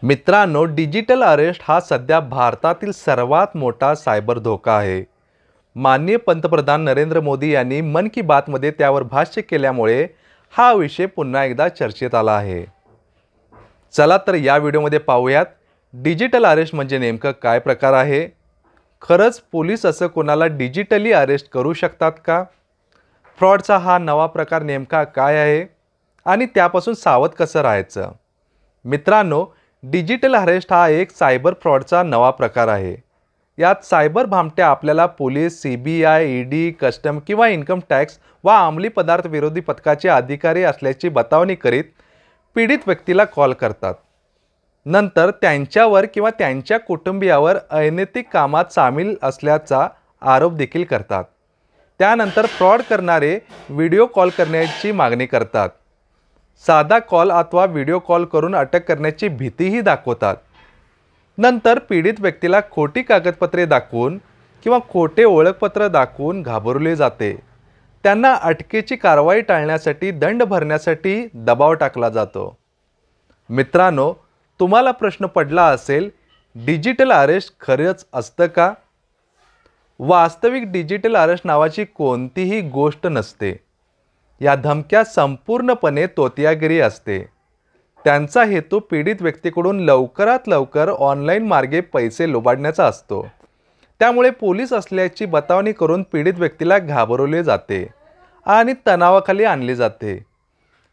मित्रांनो, digital arrest हा सध्या भारतातील सर्वात मोठा सायबर धोका आहे। माननीय पंतप्रधान नरेंद्र मोदी यांनी मन की बातमध्ये त्यावर भाष्य केल्यामुळे हा विषय पुन्हा एकदा चर्चेत आला आहे। चला तर या व्हिडिओमध्ये पाहूयात डिजिटल अरेस्ट म्हणजे नेमकं काय प्रकार आहे। खरंच पोलीस असं कोणाला डिजिटली अरेस्ट करू शकतात का? फ्रॉडचा हा नवा प्रकार नेमका काय आहे आणि त्यापासून सावध कसं राहायचं? मित्रांनो, डिजिटल अरेस्ट हा एक सायबर फ्रॉडचा नवा प्रकार आहे। यात सायबर भामटे आपल्याला पोलीस, CBI, ED, कस्टम किंवा इन्कम टॅक्स वा अंमली पदार्थ विरोधी पथकाचे अधिकारी असल्याची बतावणी करीत पीडित व्यक्तीला कॉल करतात। नंतर त्यांच्यावर किंवा त्यांच्या कुटुंबियावर अनैतिक कामात सामील असल्याचा आरोप देखील करतात। त्यानंतर फ्रॉड करणारे व्हिडिओ कॉल करण्याची मागणी करतात। साधा कॉल अथवा व्हिडिओ कॉल करून अटक करण्याची भीतीही दाखवतात। नंतर पीडित व्यक्तीला खोटी कागदपत्रे दाखवून किंवा खोटे ओळखपत्र दाखवून घाबरवले जाते। त्यांना अटकेची कारवाई टाळण्यासाठी दंड भरण्यासाठी दबाव टाकला जातो। मित्रांनो, तुम्हाला प्रश्न पडला असेल, डिजिटल अरेस्ट खरंच असतं का? वास्तविक डिजिटल अरेस्ट नावाची कोणतीही गोष्ट नसते। या धमक्या संपूर्णपणे तोतियागिरी असते। त्यांचा हेतू पीडित व्यक्तीकडून लवकरात लवकर ऑनलाईन मार्गे पैसे लुबाडण्याचा असतो। त्यामुळे पोलीस असल्याची बतावणी करून पीडित व्यक्तीला घाबरवले जाते आणि तणावाखाली आणले जाते।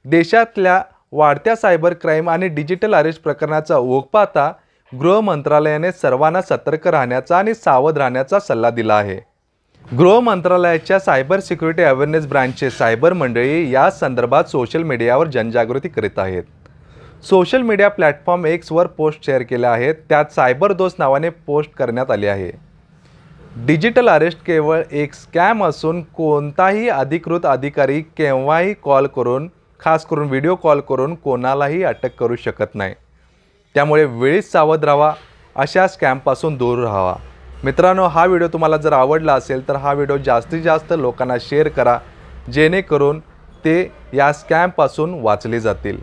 देशातल्या वाढत्या सायबर क्राईम आणि डिजिटल अरेस्ट प्रकरणाचा ओघ पाहता गृह मंत्रालयाने सर्वांना सतर्क राहण्याचा आणि सावध राहण्याचा सल्ला दिला आहे। गृह मंत्रालयाच्या सायबर सिक्युरिटी अवेअरनेस ब्रांचचे सायबर मंडळी या संदर्भात सोशल मीडियावर जनजागृती करीत आहेत। सोशल मीडिया प्लॅटफॉर्म X वर पोस्ट शेअर केल्या आहेत। त्यात सायबर दोस्त नावाने पोस्ट करण्यात आली आहे। डिजिटल अरेस्ट केवळ एक स्कॅम असून कोणताही अधिकृत अधिकारी केव्हाही कॉल करून, खास करून व्हिडिओ कॉल करून कोणालाही अटक करू शकत नाही। त्यामुळे वेळीच सावध राहा, अशा स्कॅमपासून दूर राहा। मित्रांनो, हा व्हिडिओ तुम्हाला जर आवडला असेल तर हा व्हिडिओ जास्तीत जास्त लोकांना शेअर करा, जेणेकरून ते या स्कॅमपासून वाचले जातील।